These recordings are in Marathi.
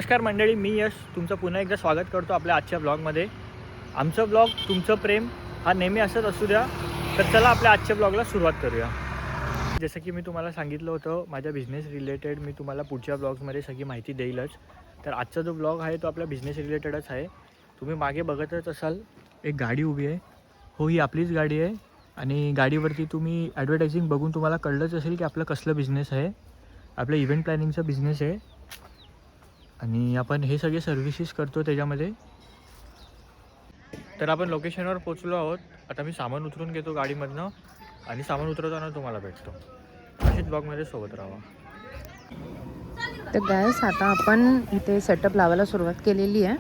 नमस्कार मंडळी, मी यश तुमचं पुन्हा एकदा स्वागत करतो आपल्या आजच्या ब्लॉगमध्ये. आमचं ब्लॉग तुमचं प्रेम हा नेहमी असंच असू द्या. तर चला आपल्या आजच्या ब्लॉगला सुरुवात करूया. जसं की मी तुम्हाला सांगितलं होतं, माझ्या बिझनेस रिलेटेड मी तुम्हाला पुढच्या ब्लॉग्समध्ये सगळी माहिती देईलच. तर आजचा जो ब्लॉग आहे तो आपल्या बिझनेस रिलेटेडच आहे. तुम्ही मागे बघतच असाल, एक गाडी उभी आहे. हो, ही आपलीच गाडी आहे. आणि गाडीवरती तुम्ही ॲडव्हर्टायझिंग बघून तुम्हाला कळलंच असेल की आपलं कसलं बिझनेस आहे. आपलं इव्हेंट प्लॅनिंगचा बिझनेस आहे आणि आपण हे सगळे सर्व्हिसेस करतो त्याच्यामध्ये. तर आपण लोकेशनवर पोचलो आहोत. आता मी सामान उतरून घेतो गाडीमधनं आणि सामान उतरवताना तुम्हाला भेटतो. अशीच ब्लॉगमध्ये सोबत राहा. तर गॅस आता आपण इथे सेटअप लावायला सुरुवात केलेली आहे.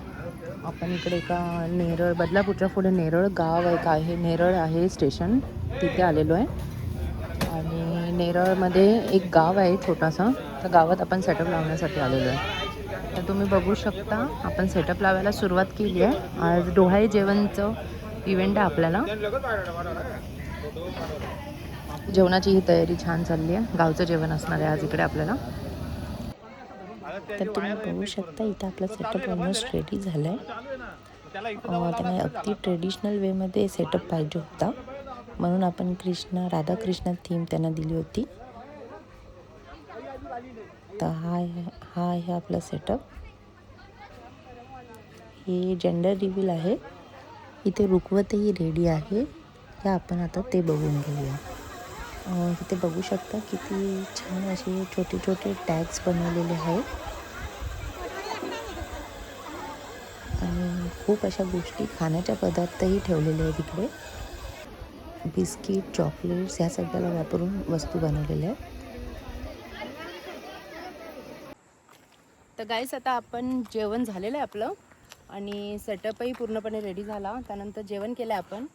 आपण इकडे एका नेरळ, बदलापूरच्या पुढे नेरळ गाव एक आहे, नेरळ आहे स्टेशन, तिथे आलेलो आहे. आणि नेरळमध्ये एक गाव आहे छोटासा, त्या गावात आपण सेटअप लावण्यासाठी आलेलो आहे. तर तुम्ही बघू शकता, आपण सेटअप लावायला सुरुवात केली आहे. आज डोहाळे जेवणचं इव्हेंट आहे आपल्याला. जेवणाची ही तयारी छान चालली आहे. गावचं जेवण असणार आहे आज इकडे आपल्याला. तर तुम्ही बघू शकता इथं आपला सेटअप ऑलमोस्ट रेडी झाला आहे. त्यांना अगदी ट्रेडिशनल वेमध्ये सेटअप पाहिजे होता, म्हणून आपण राधाकृष्ण थीम त्यांना दिली होती. तर हा आहे आपला सेटअप. हे जेंडर रिव्हील आहे. इथे रुखवतही रेडी आहे. हे आपण आता ते बघून घेऊया. इथे बघू शकता किती छान असे छोटे छोटे टॅग्स बनवलेले आहेत आणि खूप अशा गोष्टी, खाण्याच्या पदार्थही ठेवलेले आहेत इकडे. बिस्किट, चॉकलेट्स ह्या सगळ्याला वापरून वस्तू बनवलेल्या आहेत. तर गाईस, आता आपण जेवण झालेलं आहे आपलं आणि सेटअपही पूर्णपणे रेडी झाला. त्यानंतर जेवण केलं आहे आपण.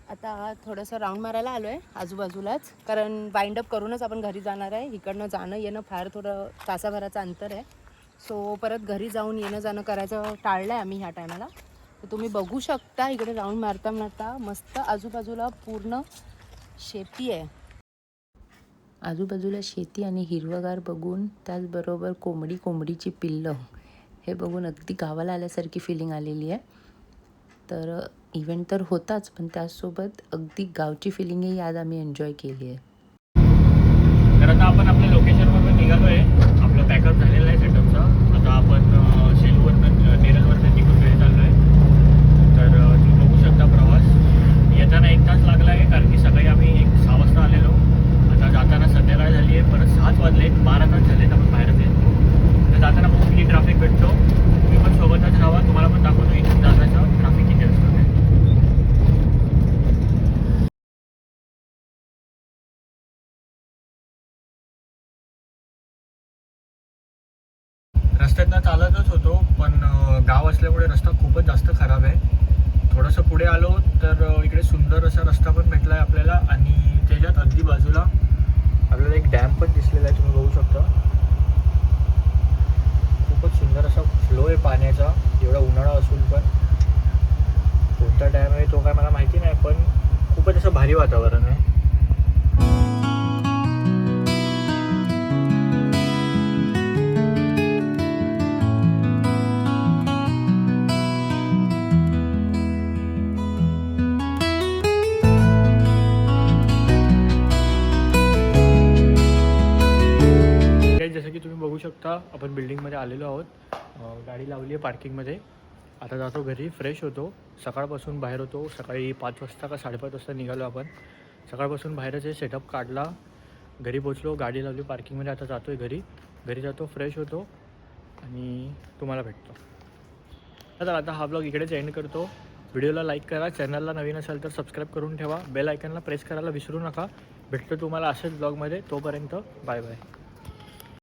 आता थोडंसं राऊंड मारायला आलो आहे आजूबाजूलाच, कारण वाइंडअप करूनच आपण घरी जाणार आहे. इकडनं जाणं येणं फार थोडं तासाभराचं अंतर आहे. सो परत घरी जाऊन येणं जाणं करायचं टाळलं आहे आम्ही ह्या टायमाला. तर तुम्ही बघू शकता इकडे राऊंड मारता मारता मस्त आजूबाजूला पूर्ण शेती आहे. आजूबाजूला शेती आणि हिरवगार बघून, त्याचबरोबर कोंबडीची पिल्लं हे बघून अगदी गावाला आल्यासारखी फिलिंग आलेली आहे. तर इव्हेंट तर होताच, पण त्याचसोबत अगदी गावची फिलिंगही आज आम्ही एन्जॉय केली आहे. तर आता आपण आपल्या लोकेशनवर निघालो आहे. आपलं पॅकअप झालेलं आहे सेटअपचा. आता आपण सेलूवरनं नेरळवरनं निघून घरी चाललो आहे. तर तुम्ही बघू शकता प्रवास येताना 1 तास लागला आहे, कारण की सकाळी आम्ही 6 वाजता आलेलो. आता जाताना संध्याकाळ झाली आहे, परत 7 वाजले, 12 तास झालेत आपण बाहेरच येतो. तर जाताना मग किती ट्रॅफिक भेटतो. तुम्ही पण सोबतच राहा, तुम्हाला पण दाखवतो इथून जाताचं ट्रॅफिक किती असतं. रस्त्यातनं चालतच होतो, पण गाव असल्यामुळे रस्ता खूपच जास्त खराब आहे. थोडंसं पुढे आलो तर इकडे सुंदर असा रस्ता पण भेटला आहे आपल्याला. आणि त्याच्यात अगदी बाजूला आपल्याला एक डॅम पण दिसलेला आहे, तुम्ही बघू शकता. खूपच सुंदर असा फ्लो आहे पाण्याचा, एवढा उन्हाळा असून पण. कोणता डॅम आहे तो काय मला माहिती नाही, पण खूपच असं भारी वातावरण आहे. जसं की तुम्ही बघू शकता, आपण बिल्डिंगमध्ये आलेलो आहोत. गाडी लावली आहे पार्किंगमध्ये. आता जातो घरी, फ्रेश होतो. सकाळपासून बाहेर होतो. सकाळी 5 वाजता का 5:30 वाजता निघालो आपण. सकाळपासून बाहेरच आहे, सेटअप काढला, घरी पोचलो, गाडी लावली पार्किंगमध्ये. आता जातो आहे घरी जातो, फ्रेश होतो आणि तुम्हाला भेटतो. तर आता हा ब्लॉग इकडेच एंड करतो. व्हिडिओला लाईक करा, चॅनलला नवीन असेल तर सबस्क्राईब करून ठेवा, बेल आयकनला प्रेस करायला विसरू नका. भेटतो तुम्हाला असेच ब्लॉगमध्ये. तोपर्यंत बाय बाय.